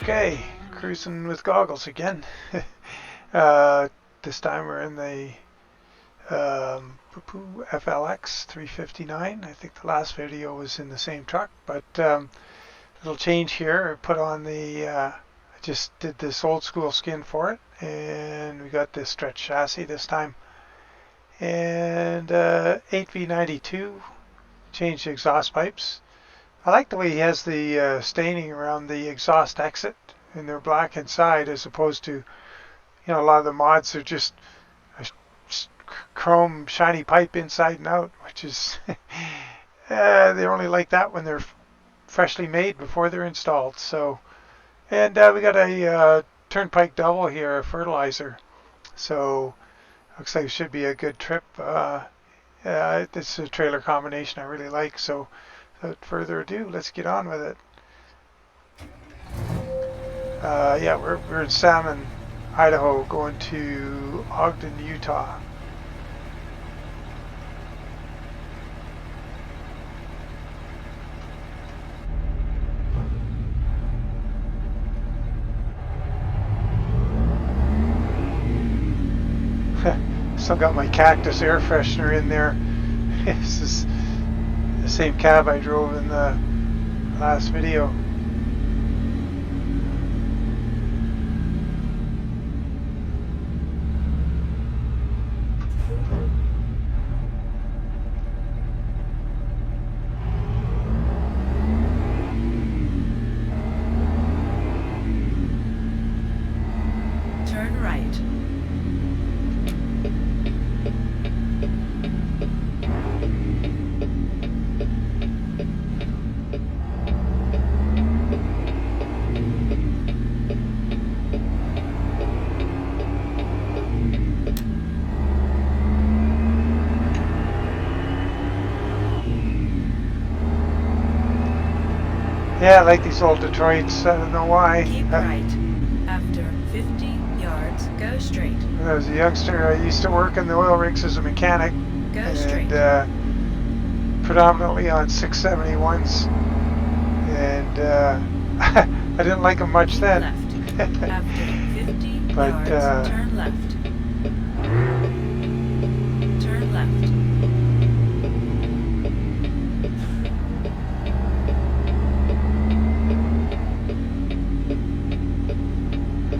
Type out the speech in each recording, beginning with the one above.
Okay, cruising with goggles again. This time we're in the FLX 359. I think the last video was in the same truck, but little change here. I put on the, I just did this old school skin for it, and we got this stretch chassis this time. And 8V92, changed the exhaust pipes. I like the way he has the staining around the exhaust exit, and they're black inside, as opposed to, you know, a lot of the mods are just a chrome shiny pipe inside and out, which is they only like that when they're freshly made before they're installed. So, and we got a turnpike double here, a Fertilizer. So looks like it should be a good trip. This is a trailer combination I really like. So without further ado, let's get on with it. Yeah, we're in Salmon, Idaho, going to Ogden, Utah. Still got my cactus air freshener in there. This is the same cab I drove in the last video. Turn right. Yeah, I like these old Detroits. I don't know why. Keep right. After 50 yards, go straight. When I was a youngster, I used to work in the oil rigs as a mechanic. Go straight. Predominantly on 671s. And I didn't like them much Keep then. left. After 50 But, yards, turn left. Turn left.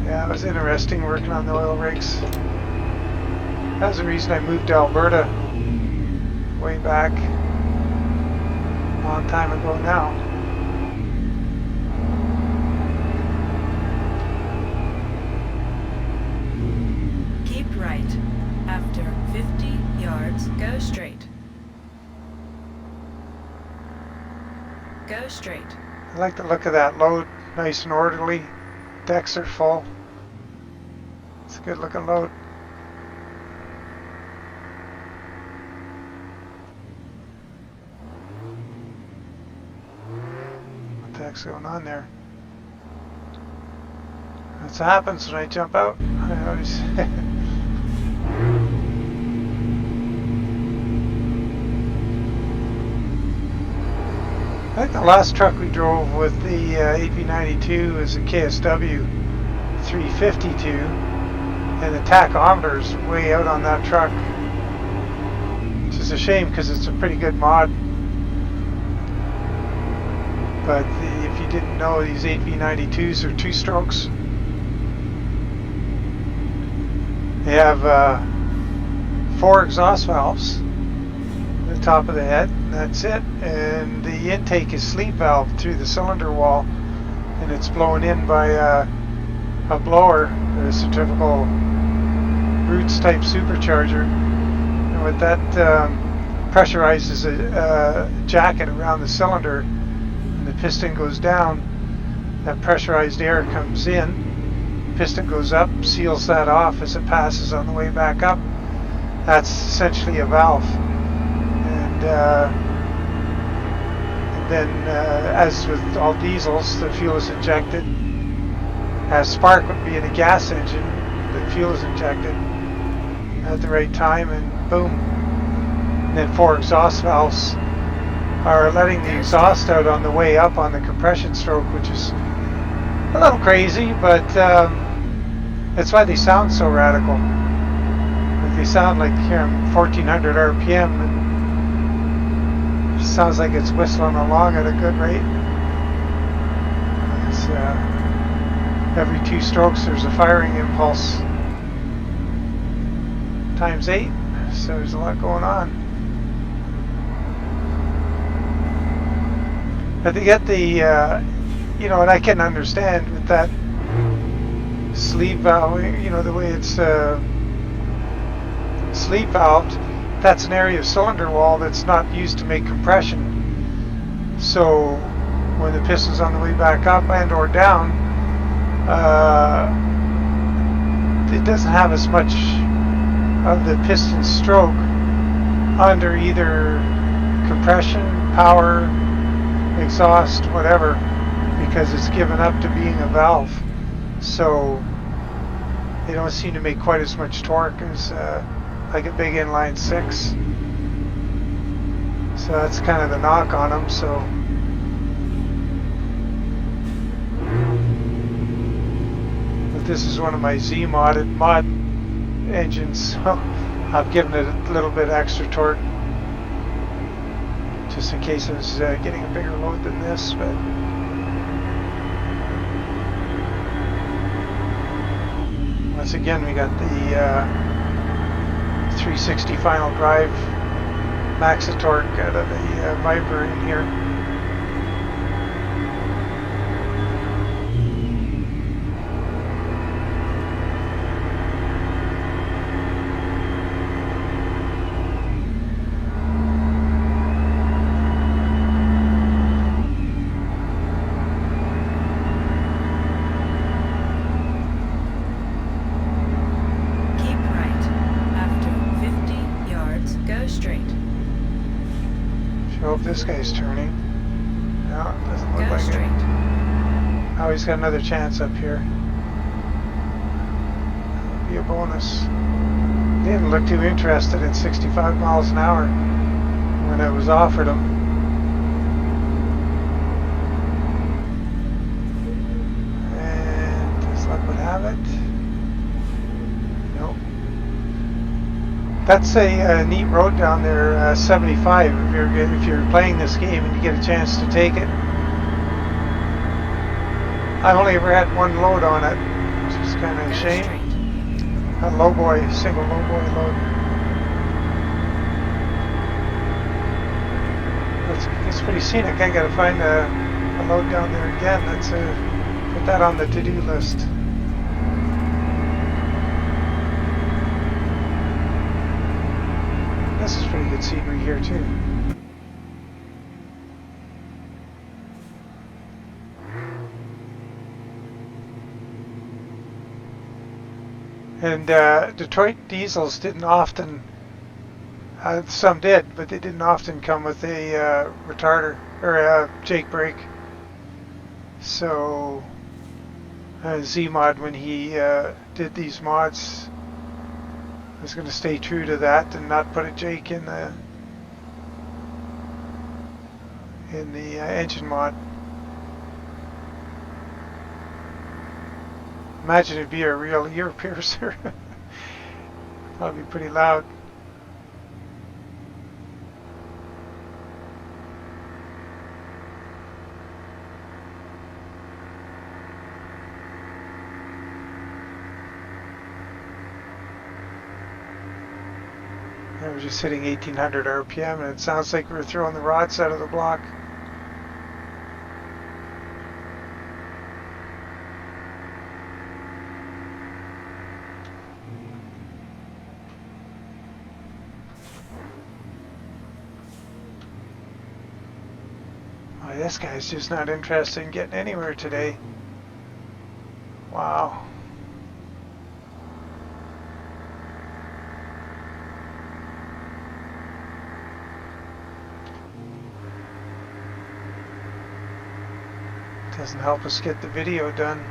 Yeah, it was interesting working on the oil rigs. That was the reason I moved to Alberta way back a long time ago now. Keep right. After 50 yards, go straight. Go straight. I like the look of that load, nice and orderly. Decks are full. It's a good looking load. What the heck's going on there? That's what happens when I jump out. I always I think the last truck we drove with the 8V92 is a KSW 352, and the tachometer is way out on that truck, which is a shame because it's a pretty good mod. But if you didn't know, these 8V92s are two strokes. They have 4 exhaust valves at the top of the head, and that's it. And the intake is sleeve valve through the cylinder wall, and it's blown in by a blower, a centrifugal Roots type supercharger. And with that, pressurizes a jacket around the cylinder, and the piston goes down. That pressurized air comes in, piston goes up, seals that off as it passes on the way back up. That's essentially a valve. And then, as with all diesels, the fuel is injected. As spark would be in a gas engine, the fuel is injected at the right time, and boom. And then 4 exhaust valves are letting the exhaust out on the way up on the compression stroke, which is a little crazy, but that's why they sound so radical. Like they sound like here I'm 1400 RPM, and it sounds like it's whistling along at a good rate. It's, every 2 strokes there's a firing impulse times 8, so there's a lot going on. But they get the, you know, and I can understand with that sleeve valve, you know, the way it's sleeve valved, that's an area of cylinder wall that's not used to make compression. So when the piston's on the way back up and or down, it doesn't have as much of the piston stroke under either compression, power, exhaust, whatever, because it's given up to being a valve. So they don't seem to make quite as much torque as like a big inline 6. So that's kind of the knock on them. So but this is one of my Z-modded mod engines, so I've given it a little bit extra torque just in case I was getting a bigger load than this. But once again, we got the 360 final drive max of torque out of the Viper in here. Hope this guy's turning. No, it doesn't look like it. Oh, he's got another chance up here. That'll be a bonus. He didn't look too interested in 65 miles an hour when it was offered him. And as luck would have it, nope. That's a neat road down there, 75. If you're playing this game and you get a chance to take it. I've only ever had one load on it, which is kind of a shame. A lowboy, single lowboy load. It's pretty scenic. I gotta find a load down there again. Let's put that on the to-do list. This is pretty good scenery here too. And Detroit diesels didn't often, some did, but they didn't often come with a retarder or a Jake brake. So Z-Mod, when he did these mods, was going to stay true to that and not put a Jake in the engine mod. Imagine it'd be a real ear piercer. Probably pretty loud. We're just hitting 1800 RPM and it sounds like we're throwing the rods out of the block. Oh, this guy's just not interested in getting anywhere today. Wow. Doesn't help us get the video done.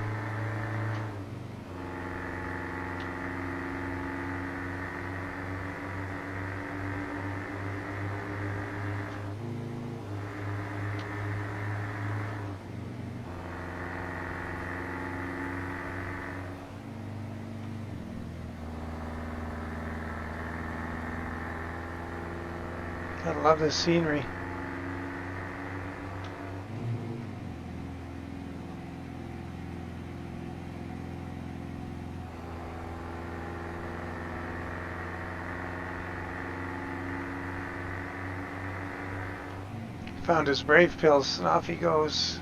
I love this scenery. Found his brave pills and off he goes.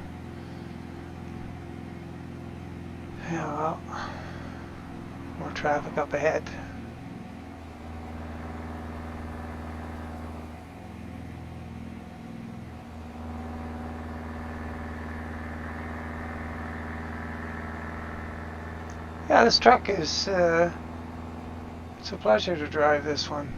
Yeah, well, more traffic up ahead. Yeah, this truck is, it's a pleasure to drive this one.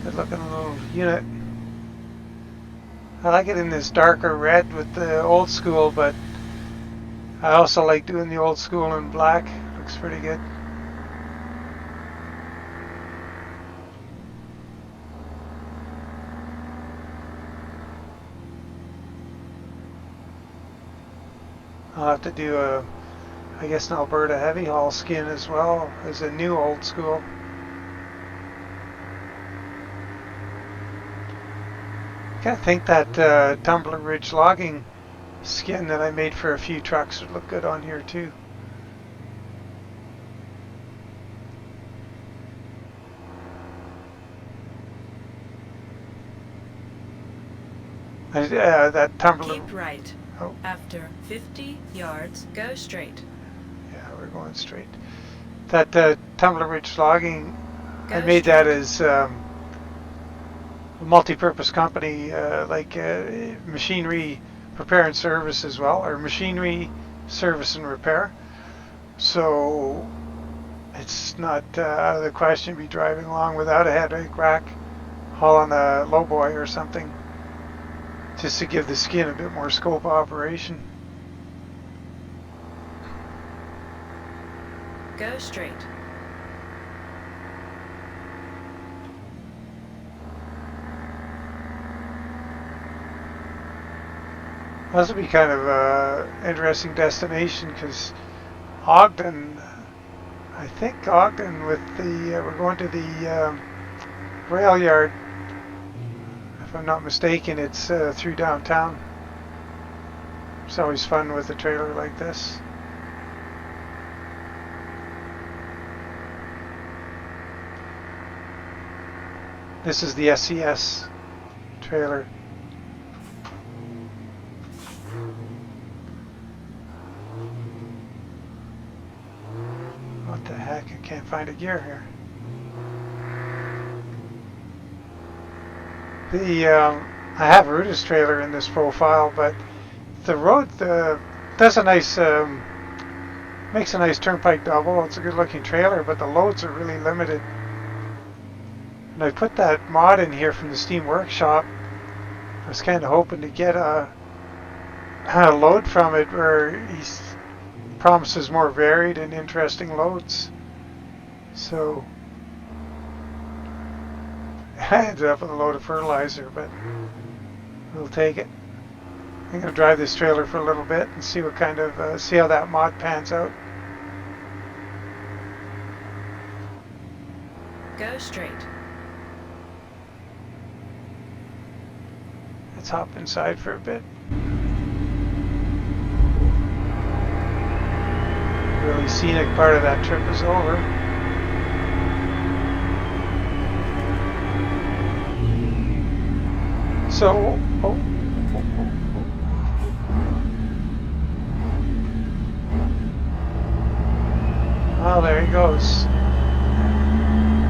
Good looking little unit. I like it in this darker red with the old school, but I also like doing the old school in black. Looks pretty good. I'll have to do a, I guess, an Alberta heavy haul skin as well as a new old school. I kind of think that Tumbler Ridge logging skin that I made for a few trucks would look good on here too. That Tumbler. Keep right. Oh. After 50 yards, go straight. Yeah, we're going straight. That Tumbler Ridge logging, Go I made straight. that as a multi-purpose company, like machinery repair and service as well, or machinery service and repair. So it's not out of the question to be driving along without a headache rack, hauling a lowboy or something, just to give the skin a bit more scope of operation. Go straight. This would be kind of an interesting destination because Ogden, I think Ogden with the, we're going to the rail yard, if I'm not mistaken, it's through downtown. It's always fun with a trailer like this. This is the SCS trailer. What the heck? I can't find a gear here. I have Ruda's trailer in this profile, but the road does a nice, makes a nice turnpike double. It's a good looking trailer, but the loads are really limited. And I put that mod in here from the Steam Workshop. I was kind of hoping to get a load from it where he promises more varied and interesting loads. So I ended up with a load of fertilizer, but we'll take it. I'm going to drive this trailer for a little bit and see what kind of, see how that mod pans out. Go straight. Let's hop inside for a bit. Really scenic part of that trip is over. So, oh, there he goes.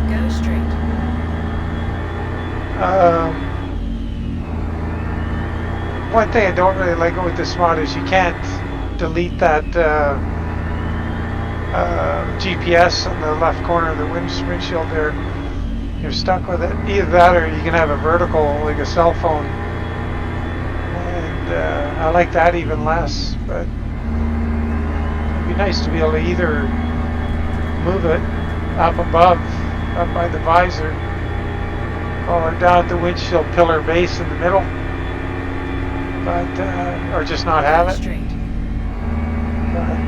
Go straight. One thing I don't really like with this mod is you can't delete that GPS on the left corner of the windshield there. You're stuck with it. Either that or you can have a vertical, like a cell phone. And I like that even less, but it'd be nice to be able to either move it up above, up by the visor, or down at the windshield pillar base in the middle, but or just not have it. Straight. But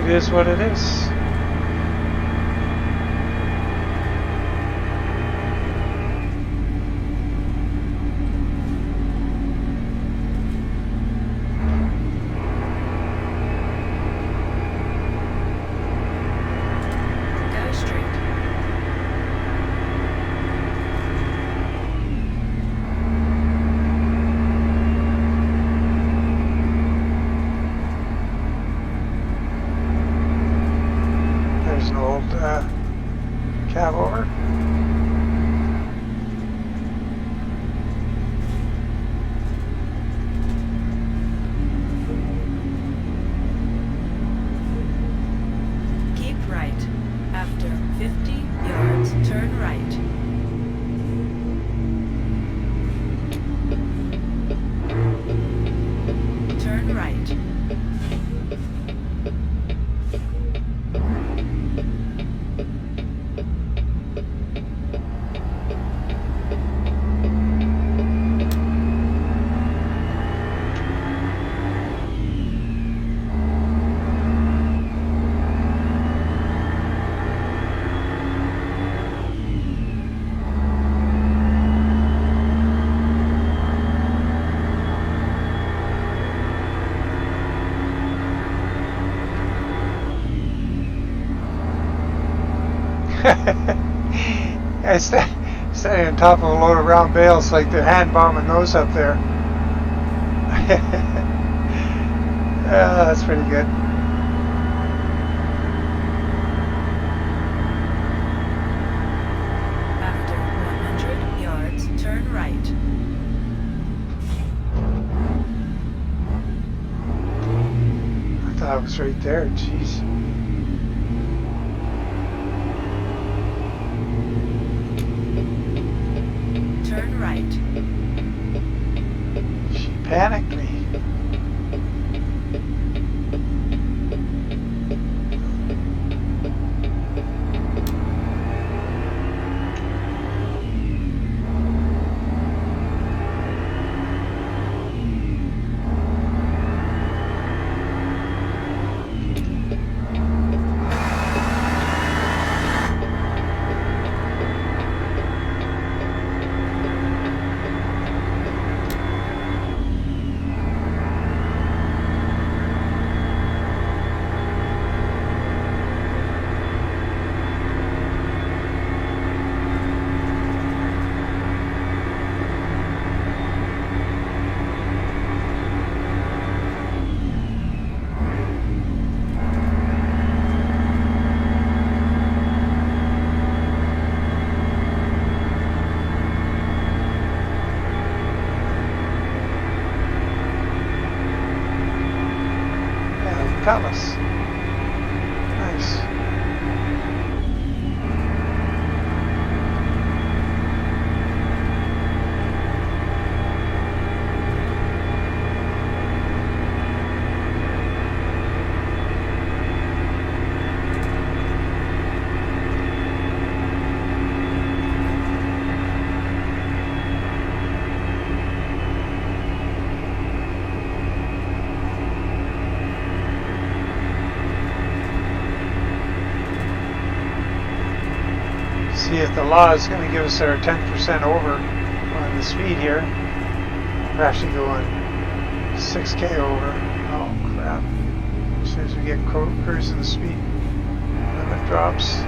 it is what it is. Go straight. There's an old cab over. Keep right. After 50 yards, turn right. Turn right. I standing on top of a load of round bales like they're hand bombing those up there. That's pretty good. After 100 yards, turn right. I thought it was right there. Jeez. Turn right. She panicked me. Palace. Nice. See if the law is going to give us our 10% over on the speed here. We're actually going 6K over. Oh crap. As soon as we get cruising, the speed limit drops.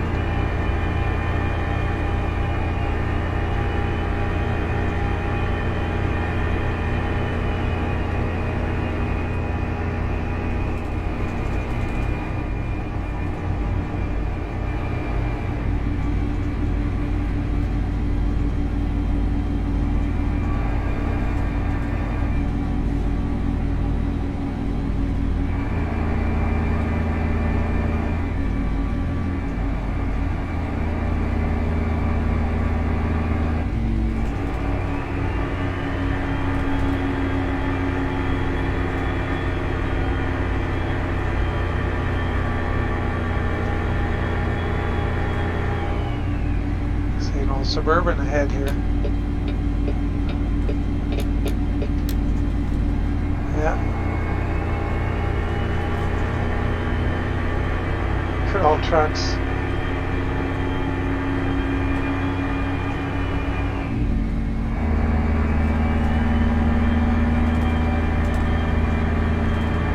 Suburban ahead here. Yeah. Good old trucks.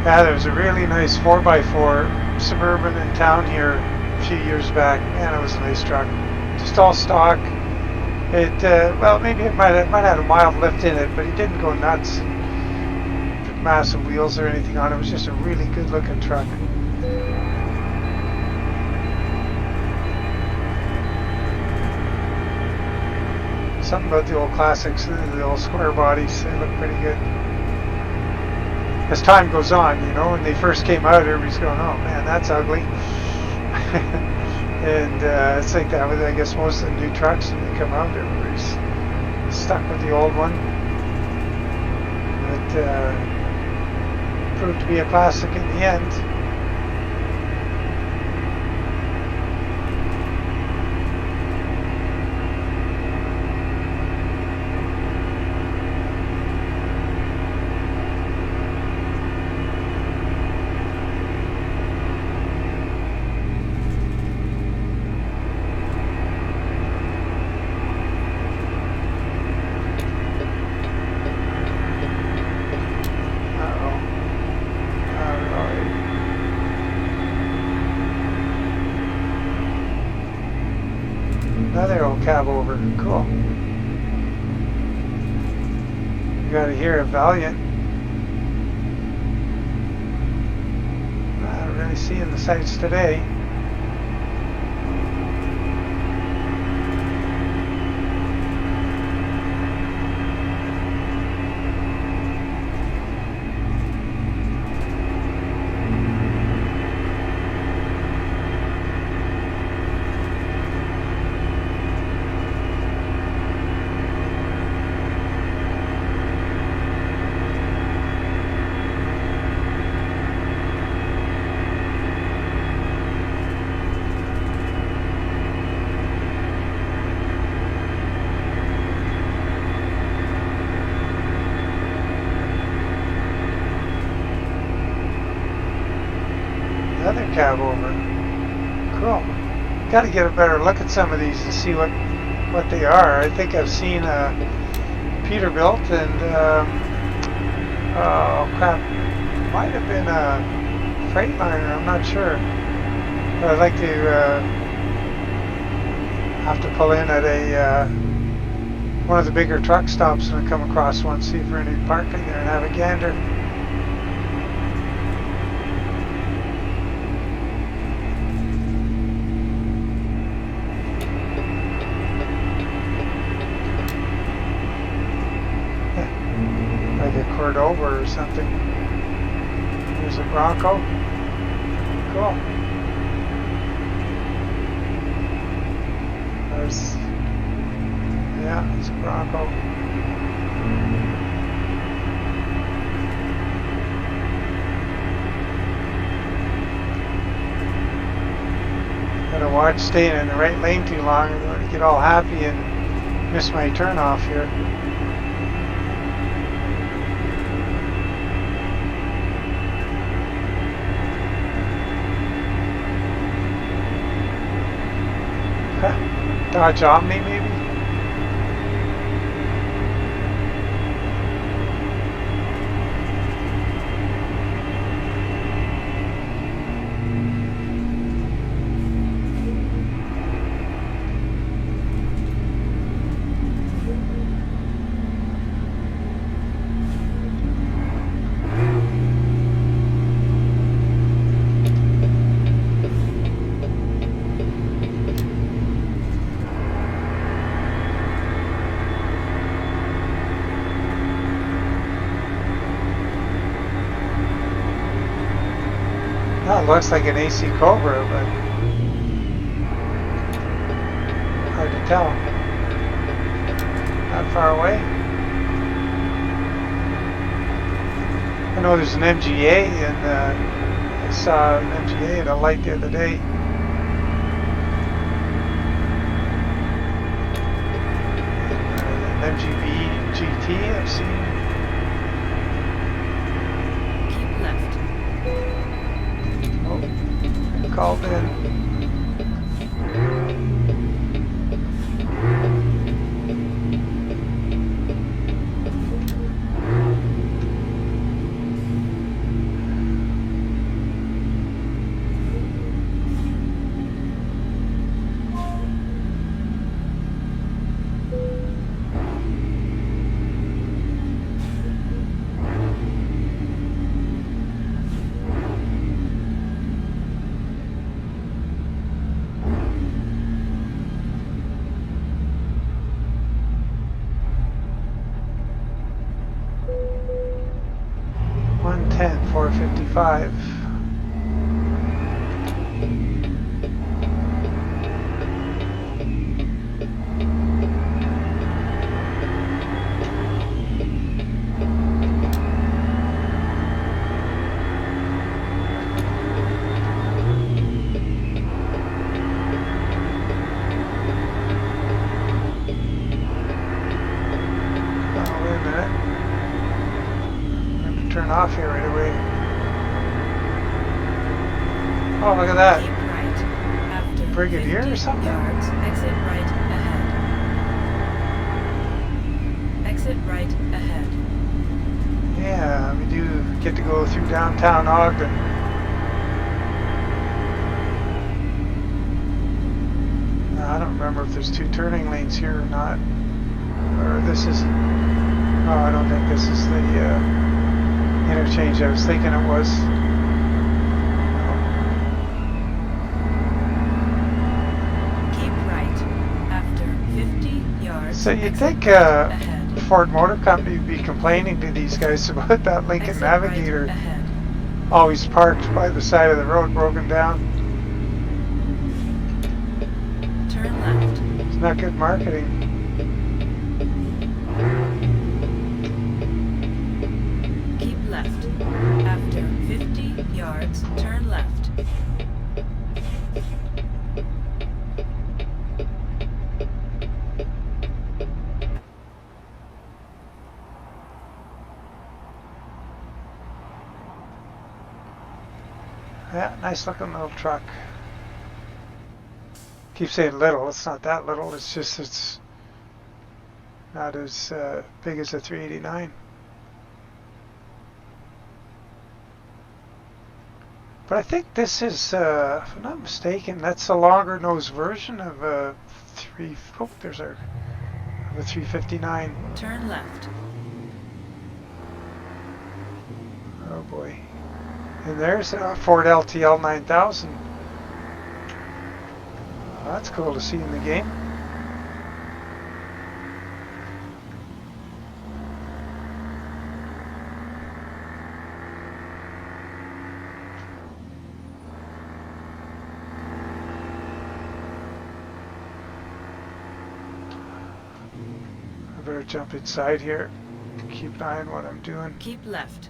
Yeah, there was a really nice 4x4 Suburban in town here a few years back. Man, it was a nice truck. Just all stock. It, well, maybe it might have had a mild lift in it, but it didn't go nuts. Massive wheels or anything on it. It was just a really good looking truck. Something about the old classics, the old square bodies, they look pretty good. As time goes on, you know, when they first came out, everybody's going, oh man, that's ugly. And it's like that with, I guess, most of the new trucks when they come out, everybody's stuck with the old one. But proved to be a classic in the end. Another old cab over. Cool. You got to hear a Valiant. Not really seeing the sights today. Another cab over. Cool. Got to get a better look at some of these and see what they are. I think I've seen a Peterbilt and oh crap, might have been a Freightliner. I'm not sure. But I'd like to have to pull in at a one of the bigger truck stops when I come across one. See if there's any parking there and have a gander. Over or something. There's a Bronco. Cool. There's, yeah, it's a Bronco. Gotta watch staying in the right lane too long. I'm going to get all happy and miss my turn off here. Dodge Omni, maybe? Well, it looks like an AC Cobra, but hard to tell. Not far away. I know there's an MGA, and I saw an MGA at a light the other day. I've seen. Keep left. Oh, called in. $110, $455. Oh, wait a minute. Turn off here right away. Oh, look at that. Keep right. After Brigadier or 50 something? yards, exit right ahead. Exit right ahead. Yeah, we do get to go through downtown Ogden. Now, I don't remember if there's two turning lanes here or not. Or this is... Oh, I don't think this is the interchange I was thinking it was. Keep right. After 50 yards, So you'd exit think right ahead. Ford Motor Company would be complaining to these guys about that Lincoln Exit Navigator right ahead. always parked by the side of the road, broken down. Turn left. It's not good marketing. Keep left. After 50 yards, turn left. Yeah, nice looking little truck. Keep saying little, it's not that little, it's just it's not as big as a 389. But I think this is, if I'm not mistaken, that's a longer nose version of a of a 359. Turn left. Oh boy. And there's a Ford LTL 9000. Well, that's cool to see in the game. I better jump inside here. Keep an eye on what I'm doing. Keep left.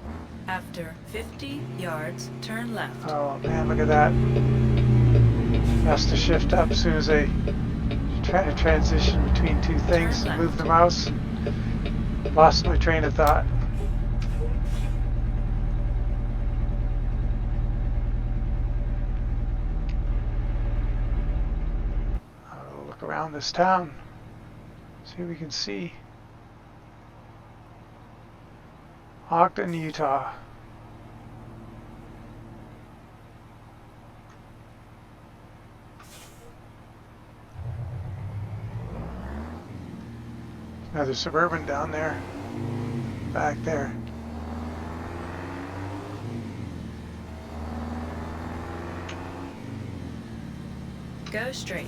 After 50 yards, turn left. Oh man, look at that. Has to shift up as soon as I try to transition between two things. Turn Move left. the mouse. Lost my train of thought. I'll look around this town. See what we can see. Ogden, Utah. Another Suburban down there. Back there. Go straight.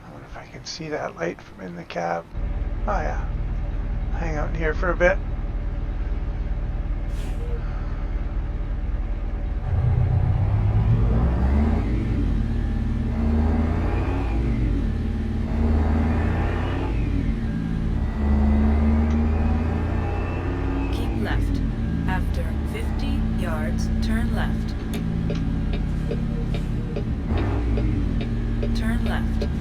I wonder if I can see that light from in the cab. Oh yeah. Hang out in here for a bit. left.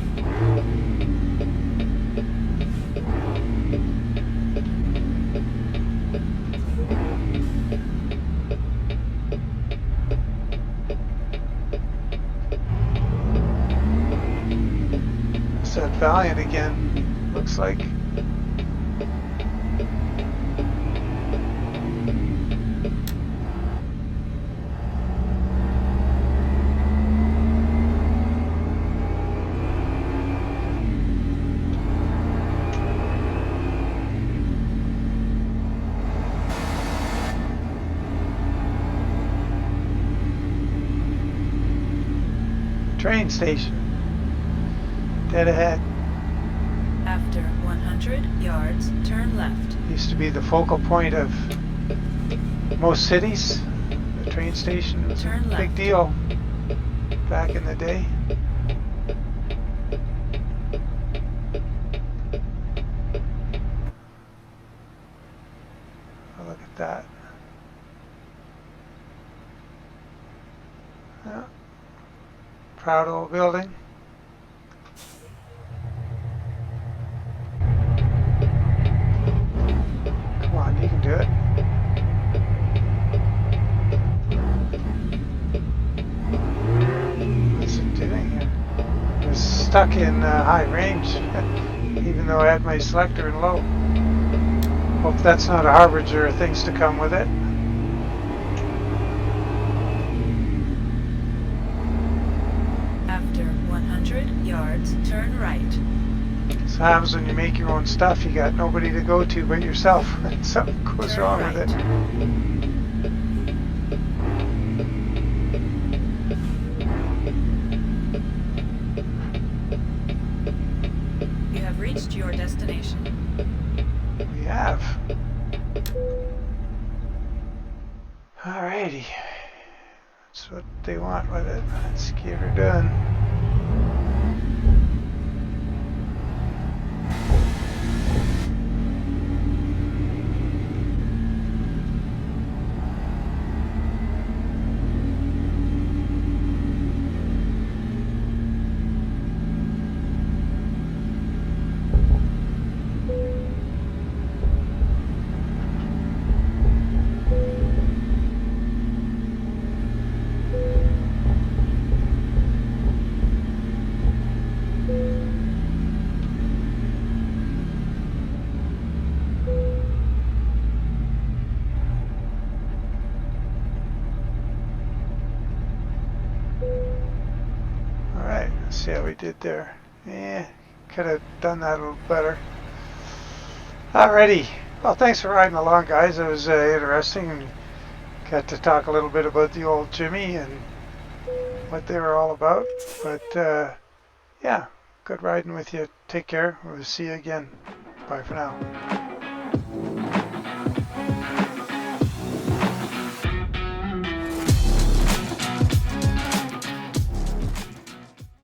It's that Valiant again, looks like. Train station. Dead ahead. After 100 yards, turn left. Used to be the focal point of most cities. The train station was a big deal back in the day. Oh, look at that. Yeah. Proud old building. Come on, you can do it. What's it doing here? I was stuck in high range, even though I had my selector in low. Hope that's not a harbinger of things to come with it. After 100 yards, turn right. This happens when you make your own stuff. You got nobody to go to but yourself. Something goes Turn wrong right. with it. You have reached your destination. We have. Alrighty. That's what they want with it. Let's get her done. Alright, let's see how we did there. Could have done that a little better. Alrighty. Well, thanks for riding along, guys. It was interesting, and got to talk a little bit about the old Jimmy and what they were all about. But yeah, good riding with you. Take care. We'll see you again. Bye for now.